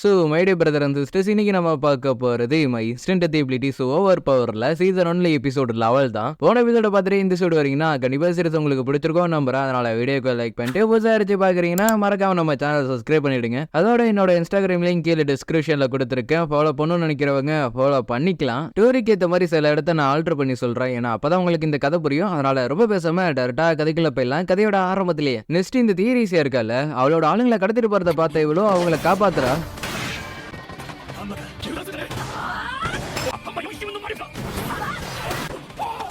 So mighty brother and sisters, இன்னைக்கு நம்ம பார்க்க போறது my instant ability. So over பவர்ல சீசன் 1 எபிசோட் லெவல் தான். போன எபிசோட பார்த்துட்டு இந்த எபிசோடு வரீங்கன்னா கண்டிப்பா சீரிஸ் உங்களுக்கு பிடிச்சிருக்கோம் நம்புறேன். அதனால வீடியோக்கு லைக் பண்ணிட்டு புதுசாக அடிச்சு பாக்குறீங்கன்னா மறக்காம நம்ம சேனல் சப்ஸ்கிரைப் பண்ணிடுங்க. அதோட என்னோட இன்ஸ்டாகிராம் லிங்க் கீழே டிஸ்கிரிப்ஷன்ல கொடுத்துருக்கேன். ஃபாலோ பண்ணணும்னு நினைக்கிறவங்க ஃபாலோ பண்ணிக்கலாம். ஸ்டோரிக்கு ஏற்ற மாதிரி சில இடத்த நான் ஆல்டர் பண்ணி சொல்றேன், ஏன்னா அப்பதான் உங்களுக்கு இந்த கதை புரியும். அதனால ரொம்ப பேசாம டேரக்டா கதைக்குள்ள போயிடலாம். கதையோட ஆரம்பத்திலேயே நெக்ஸ்ட் இந்த தியரிசியா இருக்கல, அவளோட ஆளுங்களை கடத்திட்டு போறத பார்த்த இவ்வளோ அவங்கள காப்பாத்துறா.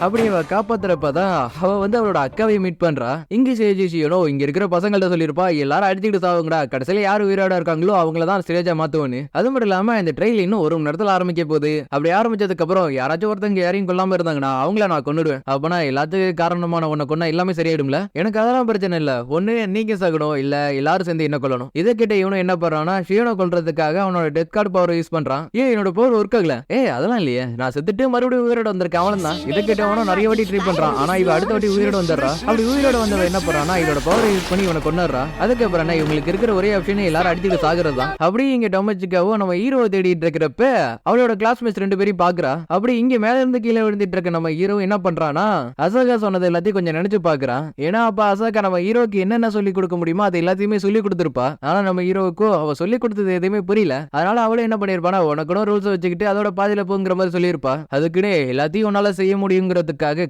அப்படி அவ காப்பாத்துறப்பதான் அவ அவளோட அக்காவை மீட் பண்றா. இங்க சேஜிசியனோ இங்க இருக்கிற பசங்கள்ட்ட சொல்லிருப்பா, எல்லாரும் அடிச்சுட்டு சாவுங்கடா, கடைசியில யாரு உயிரோட இருக்காங்களோ அவங்களதான் ஸ்டேஜா மாத்துவோன்னு. அது மட்டும் இல்லாம இந்த ட்ரெயில் இன்னும் ஒரு மணி நேரத்துல ஆரம்பிக்க போகுது. அப்படி ஆரம்பிச்சதுக்கு அப்புறம் யாராச்சும் ஒருத்தங்க யாரையும் கொல்லாம இருந்தாங்கன்னா அவங்கள நான் கொன்னுடுவேன். அப்பனா எல்லாத்துக்கும் காரணமான உன்னை கொன்னா எல்லாமே சரியாயிடும்ல. எனக்கு அதெல்லாம் பிரச்சனை இல்ல, ஒண்ணு நீங்க சாகணும், இல்ல எல்லாரும் சேர்ந்து என்ன கொல்லணும். இதை கிட்ட இவனும் என்ன பண்றான்னா ஷியோனை கொல்றதுக்காக அவனோட டெத் கார்டு பவர் யூஸ் பண்றான். என்னோட பவர் ஒர்க் ஆகல. அதெல்லாம் இல்லையே, நான் செத்துட்டு மறுபடியும் உயிரோட வந்திருக்கேன். அவன் தான் இதை கிட்ட நிறைய வாட்டி ட்ரை பண்றான். ஆனா இவ அடுத்த வாட்டி உயிரோட வந்துடுறா. அப்படி உயிரோட வந்தவ என்ன பண்றானா இதோட பவரை யூஸ் பண்ணி இவனை கொண்டுறா. அதுக்கப்புறம் என்ன இவங்களுக்கு இருக்கிற ஒரே ஆப்ஷன் எல்லாரும் அடிச்சுட்டு சாகுறது தான். அப்படி இங்க டொமச்சிக்காவோ நம்ம ஹீரோவை தேடிட்டு இருக்கிறப்ப அவளோட கிளாஸ்மேட்ஸ் 2 பேரையும் பாக்குறா. அப்படி இங்க மேல இருந்து கீழே விழுந்துட்டு இருக்க நம்ம ஹீரோ என்ன பண்றானா அசாகா சொன்னது எல்லாத்தையும் கொஞ்சம் நினைச்சு பாக்குறான். ஏன்னா அப்ப அசாகா நம்ம ஹீரோக்கு என்னென்ன சொல்லி கொடுக்க முடியுமோ அது எல்லாத்தையுமே சொல்லி கொடுத்துருப்பா. ஆனா நம்ம ஹீரோவுக்கும் அவ சொல்லி கொடுத்தது எதுவுமே புரியல. அதனால அவளும் என்ன பண்ணிருப்பானா உனக்கு ரூல்ஸ் வச்சுக்கிட்டு அதோட பாதியில போங்கிற மாதிரி சொல்லியிருப்பா. அதுக்குன்னு எல்லாத்தையும் உன்னால செய்ய முடியுங்கிறதுக்காக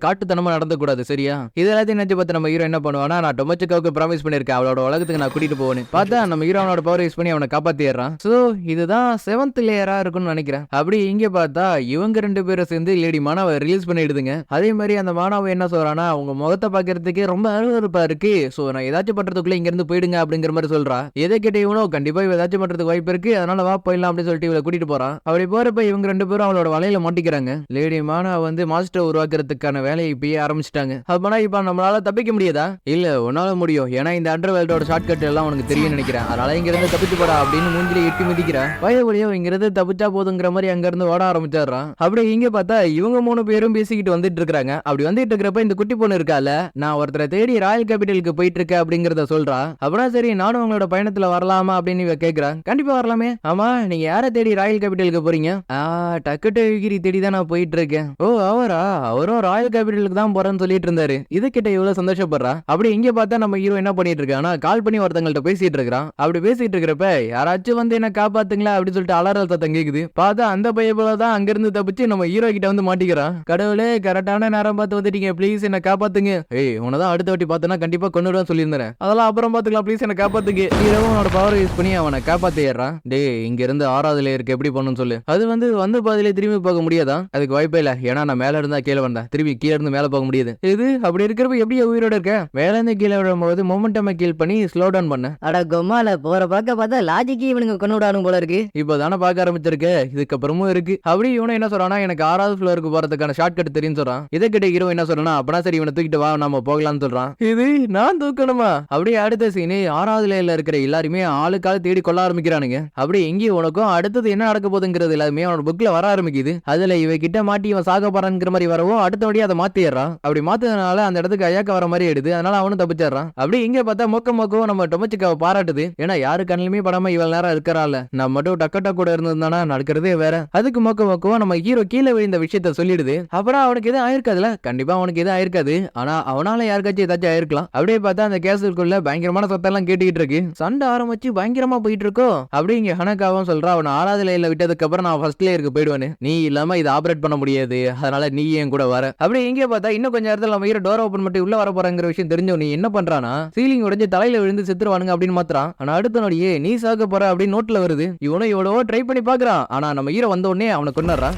காட்டுத்தனமா நடந்து கூடாது, சரியா? இது எல்லாத்தையும் நினைச்சு பார்த்து நம்ம ஹீரோ என்ன பண்ணுவானா, நான் டொமச்சிக்காவுக்கு ப்ராமிஸ் பண்ணிருக்கேன் அவளோட உலகத்துக்கு நான் கூட்டிட்டு போவேன்னு. பார்த்தா நம்ம ஹீரோ அவனோட பவர் யூஸ் பண்ணி அவனை காப்பாத்திடுறான். சோ இதுதான் 7th லேயரா இருக்கும்னு நினைக்கிறேன். அப்படி இங்க பார்த்தா இவங்க 2 பேரும் சேர்ந்து லேடி மானாவை ரிலீஸ் பண்ணிடுதுங்க. அதே மாதிரி அந்த மானாவை என்ன சொல்றானா அவங்க முகத்தை பாக்குறதுக்கு ரொம்ப அருவருப்பா இருக்கு. சோ நான் ஏதாச்சும் பண்றதுக்குள்ள இங்க இருந்து போயிடுங்க அப்படிங்கிற மாதிரி சொல்றா. எதை கேட்ட இவனோ கண்டிப்பா ஏதாச்சும் பண்றதுக்கு வாய்ப்பு இருக்கு, அதனால வா போயிடலாம் அப்படின்னு சொல்லிட்டு இவளை கூட்டிட்டு போறான். அப்படி போறப்ப இவங்க 2 பேரும் அவளோட வலையில மாட்டிக்கிறாங்க. லேடி மானா மாஸ்டர் உருவாக்குறதுக்கான வேலையை இப்பயே ஆரம்பிச்சிட்டாங்க. அப்பனா இப்ப நம்மளால தப்பிக்க முடியாதா? இல்ல உன்னால முடியும், ஏன்னா இந்த அண்டர்வேல்டோட ஷார்ட்கட் எல்லாம் உனக்கு தெரியும் நினைக்கிறேன். அதனால இங்க இருந்து தப்பிச்சு போடா அப்படின்னு மூஞ்சில எட்டி மிதிக்கிறா. வழியோ இங்க இருந்து தப்பிச்சா போதுங்கிற மாதிரி அங்க இருந்து ஓட ஆரம்பிச்சிடுறான். அப்படி இங்க பார்த்தா இவங்க 3 பேரும் பேசிக்கிட்டு வந்துட்டு இருக்காங்க. அப்படி வந்துட்டு இருக்கிறப்ப இந்த குட்டி பொண்ணு இருக்கால, நான் ஒருத்தரை தேடி ராயல் கேபிட்டலுக்கு போயிட்டு இருக்கேன் அப்படிங்கறத சொல்றா. அப்படின்னா சரி நானும் உங்களோட பயணத்துல வரலாமா அப்படின்னு இவ கேக்குறா. கண்டிப்பா வரலாமே. ஆமா நீங்க யாரை தேடி ராயல் கேபிட்டலுக்கு போறீங்க? டக்குகிரி தேடி தான் நான் போயிட்டு இருக்கேன். ஓ அவரா? அவரும் ராயல் கேபிட்டலுக்கு தான் போறேன்னு சொல்லிட்டு இருந்தாரு. இது கிட்ட இவ்வளவு சந்தோஷப்படுறா. அப்படி இங்க பார்த்தா நம்ம ஹீரோ என்ன பண்ணிட்டு இருக்கானா கால் பண்ணி ஒருத்தங்கள்ட்ட பேசிட்டு இருக்கான். அப்படி பேசிட்டு இருக்கிறப்ப யாராச்சும் வந்து என்ன காப்பாத்துங்களா அப்படின்னு சொல்லிட்டு அலறல் சத்தம் கேக்குது. பார்த்தா அந்த பையன் தான் அங்க இருந்து தப்பிச்சு நம்ம ஹீரோ கிட்ட வந்து மாட்டிக்கிறான். கடவுளே கரெக்டான நேரம் பார்த்து வந்துட்டீங்க, ப்ளீஸ் என்ன காப்பாத்துங்க. உனதான் அடுத்த வாட்டி பார்த்தனா கண்டிப்பா கொன்னுடுவேன் சொல்லியிருந்தேன், அதெல்லாம் அப்புறம் பாத்துக்கலாம், ப்ளீஸ் என்ன காப்பாத்துங்க. ஹீரோவும் அவனோட பவர் யூஸ் பண்ணி அவனை காப்பாத்திடுறான். இங்க இருந்து 6வது லேயருக்கு எப்படி பண்ணணும்னு சொல்லு. அது வந்து பாதியிலே திரும்பி போக முடியாதா? அதுக்கு வாய்ப்பே இல்ல, ஏன்னா நான் மேல இருந்தா கீழே வந்தேன், திரும்பி கீழே இருந்து மேல போக முடியுது. இது அப்படி இருக்கிறப்ப எப்படி உயிரோட இருக்க? மேல இருந்து கீழே விடும்போது மொமெண்டம் கீழ் பண்ணி ஸ்லோ டவுன் பண்ண. அட கொம்மால போற பார்க்க பார்த்தா லாஜிக்கே இவனுங்க கொண்டு விடானும் போல இருக்கு. இப்பதானே பார்க்க ஆரம்பிச்சிருக்க, இதுக்கப்புறமும் இருக்கு. அப்படி இவனை என்ன சொல்றானா எனக்கு 6வது ஃப்ளோருக்கு போறதுக்கான ஷார்ட்கட் தெரியும் சொல்றான். இதை கிட்ட ஹீரோ என்ன சொல்றானா அப்பனா சரி இவனை தூக்கிட்டு வா நாம போகலாம்னு சொல்றான். இது நான் தூக்கணுமா? அப்படியே அடுத்த சீனு 6வது லேயர்ல இருக்கிற எல்லாருமே ஆளுக்கால தேடி கொள்ள ஆரம்பிக்கிறானுங்க. அப்படி இங்கே உனக்கும் அடுத்தது என்ன நடக்க போகுதுங்கிறது எல்லாமே அவனோட புக்ல வர ஆரம்பிக்குது. அதுல இவ கிட்ட மாட்டி இவன் சாக போறான்ங்கிற மாதிரி வரவும் அடுத்தபடியே அதை மாத்திடுறான். அப்படி மாத்ததுனால அந்த இடத்துக்கு அயாக்க வர மாதிரி எடுது. அதனால அவனும் தப்பிச்சிடறான். அப்படி இங்க பார்த்தா மொக்கவும் நம்ம டொமச்சிக்காவை பாராட்டுது. ஏன்னா யாரு கண்ணுமே படாம இவ்வளவு நேரம் இருக்கிறாள், நான் மட்டும் டக்கட்டா கூட இருந்ததுனா நடக்கிறதே வேற. அதுக்கு மொக்கவும் நம்ம ஹீரோ கீழே விழுந்த விஷயத்த சொல்லிடுது. அப்புறம் அவனுக்கு எதுவும் ஆயிருக்காதுல, கண்டிப்பா அவனுக்கு எதுவும் ஆயிருக்காது, ஆனா அவனால யாருக்காச்சும் ஏதாச்சும் ஆயிருக்கலாம். அப்படியே பார்த்தா அந்த கேஸுக்குள்ள பயங்கரமான சத்தெல்லாம் கேட்டுக்கிட்டு இருக்கு. சண்டை ஆரம்பிச்சு பயங்கரமா போயிட்டு இருக்கோம். அப்படி இங்க ஹனக்காவும் சொல்றா அவன் 6வது லேயர்ல விட்டதுக்கு அப்புறம் நான் ஃபர்ஸ்ட் லேயருக்கு போயிடுவேன்னு, நீ இல்லாம இதை ஆபரேட் பண்ண முடியாது, அதனால நீ என் கூட வர. அப்படி இங்கே பார்த்தா இன்னும் கொஞ்சம் நேரத்தில் நம்ம ஹீரோ டோர் ஓபன் பண்ணி உள்ள வர போறாங்கிற விஷயம் தெரிஞ்சவன் நீ என்ன பண்றானா சீலிங் உடைஞ்சு தலையில விழுந்து செத்துருவானுங்க அப்படின்னு மாத்துறான். ஆனா அடுத்த நொடியே நீ சாக போற அப்படின்னு நோட்ல வருது. இவனும் எவ்வளவோ ட்ரை பண்ணி பாக்குறான். ஆனா நம்ம ஹீரோ வந்த உடனே அவனை கொன்னுறான்.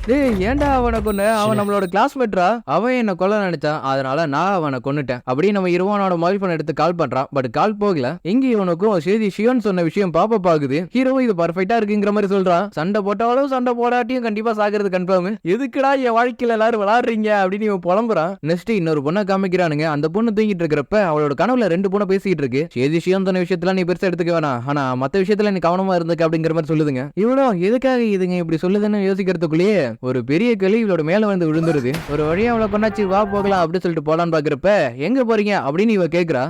ஏன்டா அவனை கொன்ன? அவன் நம்மளோட கிளாஸ்மேட்ரா, அவன் என்ன கொல்ல நினைச்சான், அதனால நான் அவனை கொன்னுட்டேன். அப்படி நம்ம ஹீரோனோட மொபைல் போன் எடுத்து கால் பண்றான். பட் கால் போகல. இங்க இவனுக்கும் சேதி ஷியோன் சொன்ன விஷயம் பாப்ப பாக்குது. ஹீரோ இது பர்ஃபெக்ட்டா இருக்குங்கிற மாதிரி சொல்றான். சண்டை போட்டாலும் சண்டை போடாட்டியும் கண்டிப்பா சாகிறது கன்ஃபார்ம். எதுக்குடா என் வாழ்க்கையில எல்லாரும் விளையாடுறீங்க அப்படின்னு இவன் புலம்புறான். நெக்ஸ்ட் இன்னொரு பொண்ணை காமிக்கிறானுங்க. அந்த பொண்ணு தூங்கிட்டு இருக்கிறப்ப அவளோட கனவுல 2 பொண்ணை பேசிட்டு இருக்கு. சேதிஷியம் சொன்ன விஷயத்துல நீ பெருசா எடுத்துக்க வேணாம், ஆனா மத்த விஷயத்துல நீ கவனமா இருந்துக்க அப்படிங்கிற மாதிரி சொல்லுதுங்க. இவ்வளோ எதுக்காக இதுங்க இப்படி சொல்லுதுன்னு யோசிக்கிறதுக்குள்ளேயே ஒரு பெரிய கேள்வி இவளோட மேல வந்து விழுந்துருது. ஒரு வழியா அவளை கொண்டாச்சு வா போகலாம் அப்படின்னு சொல்லிட்டு போலான்னு பாக்குறப்ப எங்க போறீங்க அப்படின்னு இவ கேக்குறா.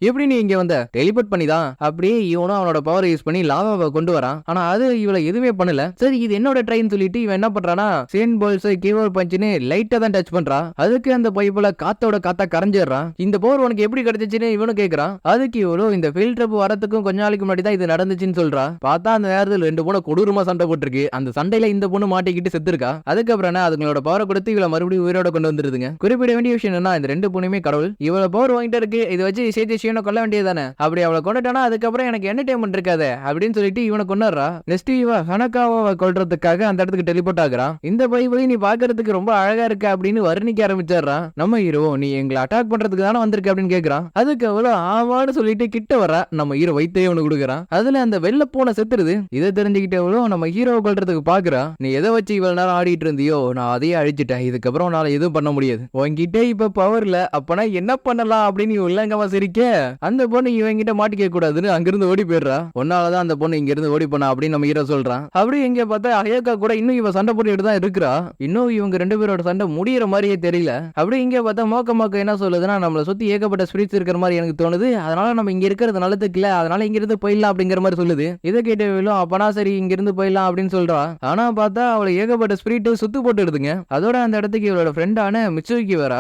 எப்படி நீ இங்க வந்த? டெலிபோர்ட் பண்ணிதான். அப்படியே இவனும் அவனோட பவர் யூஸ் பண்ணி லாவாவை கொண்டு வரான். ஆனா அது இவளை எதுவுமே பண்ணல. சரி இது என்னோட ட்ரெயின் சொல்லிட்டு இவன் என்ன பண்றானா சேன் பால்ஸ் கீவோர் பஞ்சுன்னு லைட்டா தான் டச் பண்றான். அதுக்கு அந்த பைப்புல காத்தோட காத்தா கரைஞ்சிடுறான். இந்த பவர் உனக்கு எப்படி கிடைச்சிச்சுன்னு இவனும் கேக்குறான். அதுக்கு இவ்வளோ இந்த ஃபீல்ட் ட்ரிப் வரதுக்கும் கொஞ்ச நாளைக்கு முன்னாடி தான் இது நடந்துச்சுன்னு சொல்றா. பார்த்தா அந்த நேரத்தில் 2 பொண்ணு கொடூரமா சண்டை போட்டுருக்கு. அந்த சண்டையில இந்த பொண்ணு மாட்டிக்கிட்டு செத்துருக்கா. அதுக்கப்புறம் அதுங்களோட பவரை கொடுத்து இவளை மறுபடியும் உயிரோட கொண்டு வந்துருதுங்க. குறிப்பிட வேண்டிய விஷயம் என்ன, இந்த 2 பொண்ணுமே கடவுள். இவ்வளவு பவர் வாங்கிட்டு இருக்கு, இதை வச்சு சேதிஷியனை கொல்ல வேண்டியதானே. அப்படி அவளை கொண்டுட்டானா அதுக்கப்புறம் எனக்கு என்டர்டைன்மெண்ட் இருக்காது அப்படின்னு சொல்லிட்டு இவனை கொண்டாடுறா. நெக்ஸ்ட் இவ ஹனகாவை கொல்றதுக்காக அந்த இடத்துக்கு டெலிபோர்ட் ஆகுறான். இந்த பைபிளை நீ பாக்குறதுக்கு ரொம்ப அழகா இருக்க அப்படின்னு வர்ணிக்க ஆரம்பிச்சிடுறான். நம்ம ஹீரோ நீ எங்களை அட்டாக் பண்றதுக்கு தானே வந்திருக்க அப்படின்னு கேக்குறான். அதுக்கு அவ்வளவு ஆமான்னு சொல்லிட்டு கிட்ட வர நம்ம ஹீரோ வைத்தே ஒண்ணு கொடுக்குறான். அதுல அந்த வெள்ள பூனை செத்துருது. இதை தெரிஞ்சுக்கிட்டே நம்ம ஹீரோவை கொல்றதுக்கு பாக்குறா. நீ எதை வச்சு இவ்வளவு நேரம் ஆடிட்டு இருந்தியோ நான் அதையே அழிச்சிட்டேன். இதுக்கப்புறம் உன்னால எதுவும் பண்ண முடியாது. உன்கிட்ட இப்ப பவர்ல அப்பனா என்ன பண்ணலாம் அப்படின்னு உள்ளங்கமா சிரிக்க அந்த பொண்ணு இவங்கிட்ட மாட்டிக்க கூடாதுன்னு அங்கிருந்து ஓடி போயிடுறா. ஒன்னாலதான் அந்த பொண்ணு இங்க இருந்து ஓடி போனா அப்படின்னு நம்ம ஹீரோ சொல்றான். அப்படி எங்க பார்த்தா அயோக்கா கூட இன்னும் இவ சண்டை போட்டுட்டு தான் இருக்கிறா. இன்னும் இவங்க 2 பேரோட சண்டை முடியற மாதிரியே தெரியல. அப்படி இங்க பார்த்தா மோக்க என்ன சொல்லுதுன்னா நம்மள சுத்தி ஏகப்பட்ட ஸ்பிரிட்ஸ் இருக்கிற மாதிரி எனக்கு தோணுது. அதனால நம்ம இங்க இருக்கிறது நல்லதுக்கு இல்ல, அதனால இங்க இருந்து போயிடலாம் அப்படிங்கிற மாதிரி சொல்லுது. இதை கேட்டவளும் அப்பனா சரி இங்க இருந்து போயிடலாம் அப்படின்னு சொல்றா. ஆனா பார்த்தா அவளை ஏகப்பட்ட ஸ்பிரிட் சுத்து போட்டு எடுதுங்க. அதோட அந்த இடத்துக்கு இவளோட ஃப்ரெண்டான மிச்சுக்கி வரா.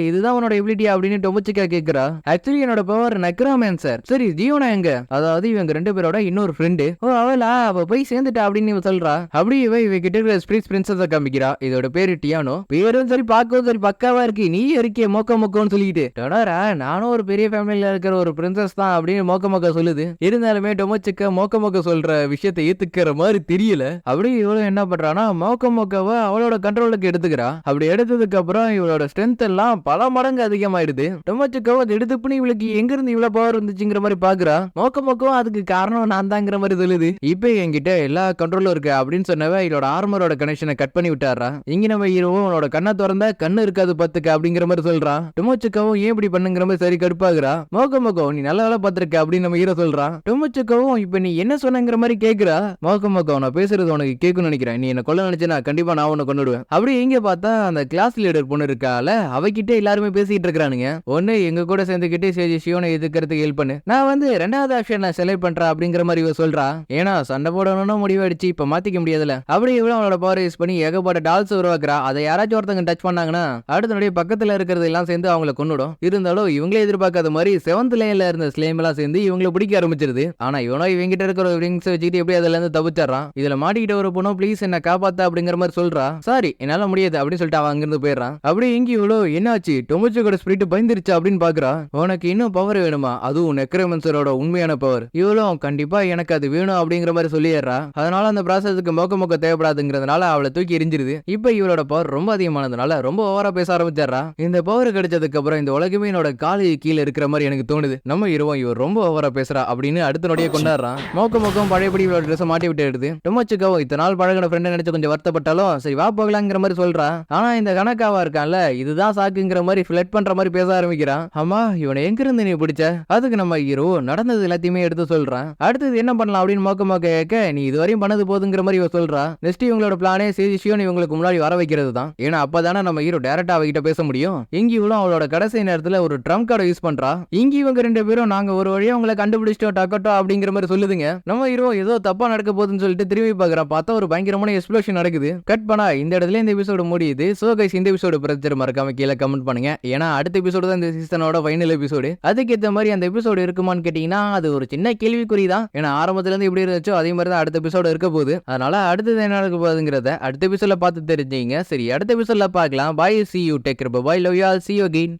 இதுதான் உன்னோட எபிலிட்டி அப்படின்னு டொமச்சிக்கா கேக்குறா. ஆக்சுவலி என்னோட பவர் நெக்ரோமான்சர். சரி ஜீவனா எங்க? அதாவது இவங்க 2 பேரோட இன்னொரு ஃப்ரெண்டு. அவளா அவ போய் சேர்ந்துட்டா அப்படின்னு இவ சொல்றா. அப்படி இவ கிட்ட இருக்கிற ஸ்பிரிட்ஸ் பிரின்சஸ காமிக்கிறா. இதோட பேரு டியானோ. பேரும் சரி பார்க்கவும் சரி பக்காவா இருக்கு. நீ இருக்கே மொக்கன்னு சொல்லிட்டு நானும் ஒரு பெரிய ஃபேமிலியில இருக்கிற ஒரு பிரின்சஸ் தான் அப்படின்னு மொக்க சொல்லுது. இருந்தாலுமே டொமச்சிக்க மொக்க சொல்ற விஷயத்தை ஏத்துக்கிற மாதிரி தெரியல. அப்படி இவளும் என்ன பண்றானா மொக்கவை அவளோட கண்ட்ரோலுக்கு எடுத்துக்கிறா. அப்படி எடுத்ததுக்கு அப்புறம் இவளோட ஸ்ட்ரென்த் எல்லாம் பல மடங்கு அதிகமாயிடுது. டொமச்சிக்கோ அது எடுத்து பண்ணி இவளுக்கு எங்க இருந்து இவ்வளவு பவர் வந்துச்சுங்கிற மாதிரி பாக்குறா. மொக்கவும் அதுக்கு காரணம் நான் தாங்கிற மாதிரி சொல்லுது. இப்ப என்கிட்ட எல்லா கண்ட்ரோலும் இருக்கு அப்படின்னு சொன்னவ இதோட ஆர்மரோட கனெக்ஷனை கட் பண்ணி விட்டாரா. இங்க நம்ம ஹீரோவும் உன்னோட கண்ணை திறந்தா கண்ணு இருக்காது பத்துக்க அப்படிங்கிற மாதிரி சொல்றான். டொமச்சிக்கவும் ஏன் இப்படி பண்ணுங்கிற மாதிரி சரி கடுப்பாகுறா. மோக்கோ நீ நல்ல வேலை பார்த்திருக்க அப்படின்னு நம்ம ஹீரோ சொல்றான். டொமச்சிக்கவும் இப்ப நீ என்ன சொன்னங்கிற மாதிரி கேக்குறா. மோக்கோ நான் பேசுறது உனக்கு கேட்கணும்னு நினைக்கிறேன். நீ என்ன கொல்ல நினைச்சா கண்டிப்பா நான் உன்னை கொண்டுடுவேன். அப்படி இங்க பார்த்தா அந்த கிளாஸ் லீடர் பொண்ணு இருக்கால அவகிட்ட எல்லாருமே பேசிட்டு இருக்கானுங்க. ஒண்ணு எங்க கூட சேர்ந்துக்கிட்டு சேஜி சியோனை எதுக்கிறதுக்கு ஹெல்ப் பண்ணு, நான் வந்து 2வது ஆப்ஷன் நான் செலக்ட் பண்றேன் அப்படிங்கிற மாதிரி இவ சொல்றா. ஏன்னா சண்டை போடணும்னு முடிவடிச்சு இப்ப மாத்திக்க முடியாதுல. அப்படி இவ்வளவு அவளோட பவர் யூஸ் பண்ணி ஏகப்பட்ட டால்ஸ் உருவாக்குறா. அதை யாராச்சும் ஒருத்தங்க டச் பண்ணாங்கன்னா அடுத்த பக்கத்துல இருக்கிறது எல்லாம் சேர்ந்து அவங்களை கொன்னுடும். இருந்தாலும் இவங்களே எதிர்பார்க்காத மாதிரி 7th லேயர்ல இருந்த ஸ்லேம் எல்லாம் சேர்ந்து இவங்களை பிடிக்க ஆரம்பிச்சிருது. ஆனா இவனோ இவங்கிட்ட இருக்கிற விங்ஸ் வச்சுக்கிட்டு எப்படி அதுல இருந்து தப்பிச்சிடறான். இதுல மாட்டிக்கிட்ட ஒரு பொண்ணு ப்ளீஸ் என்ன காப்பாத்த அப்படிங்கிற மாதிரி சொல்றா. சாரி என்னால முடியாது அப்படின்னு சொல்லிட்டு அவன் அங்கிருந்து போயிடுறான். அப்படி இங்க இவ்வளோ என்னாச்சு டொமச்சிக்கோட ஸ்பிரிட் பயந்துருச்சு அப்படின்னு பாக்குறா. உனக்கு இன்னும் பவர் வேணுமா, அதுவும் நெக்ரோமன்சரோட உண்மையான பவர். இவ்வளோ கண்டிப்பா எனக்கு அது வேணும் அப்படிங்கிற மாதிரி சொல்லிடுறா. அதனால அந்த ப்ராசஸ்க்கு மொக்க தேவைப்படாதுங்கிறதுனால அவளை தூக்கி எரிஞ்சிருது. இப்ப இவளோட பவர் ரொம்ப அதிகமானதுனால ரொம்ப ஓவரா பேச ஆரம்பிச்சிடறா. இந்த பவர் கிடைச்சதுக்கு அப்புறம் இந்த உலகமே என்னோட காலு கீழே இருக்கிற மாதிரி எனக்கு தோணுது. நம்ம இருவோம் இவர் ரொம்ப ஓவரா பேசுறா அப்படின்னு அடுத்த நொடியே கொண்டாடுறான். மொக்கம் பழையபடி இவளோட ட்ரெஸ் மாட்டி விட்டு எடுத்து டொமச்சிக்காவும் இத்தனை நாள் பழகின ஃப்ரெண்ட் நினைச்சு கொஞ்சம் வருத்தப்பட்டாலும் சரி வா போகலாங்கிற மாதிரி சொல்றா. ஆனா இந்த கணக்காவா இருக்கான்ல இதுதான் சாக்குங்கிற மாதிரி ஃபிளட் பண்ற மாதிரி பேச ஆரம்பிக்கிறான். ஆமா இவனை எங்க இருந்து நீ பிடிச்ச? அதுக்கு நம்ம ஹீரோ நடந்தது எல்லாத்தையுமே எடுத்து சொல்றான். அடுத்தது என்ன பண்ணலாம் அப்படின்னு மொக்க கேட்க நீ இதுவரையும் பண்ணது போதுங்கிற மாதிரி இவ சொல்றா. நெக்ஸ்ட் இவங்களோட பிளானே சேஜிஷியோன் இவங்களுக்கு முன்னாடி வர வைக்கிறது தான். ஏன்னா அப்பதானே நம்ம ஹீரோ டைரக்டா அவகிட்ட பேச முடியும். இங்க இவளும் அவளோட கடைசி நேரத்துல ஒரு ட்ரம்ப் கார்டை யூஸ் பண்றா. இங்க இவங்க 2 பேரும் நாங்க ஒரு வழியா உங்களை கண்டுபிடிச்சிட்டோம் டக்கட்டோ அப்படிங்கிற மாதிரி சொல்லுதுங்க. நம்ம ஹீரோ ஏதோ தப்பா நடக்க போகுதுன்னு சொல்லிட்டு திரும்பி பாக்குறான். பார்த்தா ஒரு பயங்கரமான எக்ஸ்ப்ளோஷன் நடக்குது. கட் பண்ணா இந்த இடத்துல இந்த எபிசோடு முடியுது. சோ கைஸ் இந்த எபிசோடு பிரச்சனை மறக்காம கீழே கமெண்ட் பண்ணுங்க. ஏன்னா அடுத்த எபிசோடு தான் இந்த சீசனோட ஃபைனல் எபிசோடு. அதுக்கேற்ற மாதிரி அந்த எபிசோடு இருக்குமான்னு கேட்டீங்கன்னா அது ஒரு சின்ன கேள்விக்குறி தான். ஏன்னா ஆரம்பத்துல இருந்து எப்படி இருந்துச்சோ அதே மாதிரி தான் அடுத்த எபிசோடு இருக்க போகுது. அதனால அடுத்தது என்ன நடக்க போகுதுங்கிறத அடுத்த எபிசோட்ல பார்த்து தெரிஞ்சுங்க. சரி அடுத்த எபிசோட்ல பார்க்கலாம். Bye, see you, take care, bye, love you all, see you again.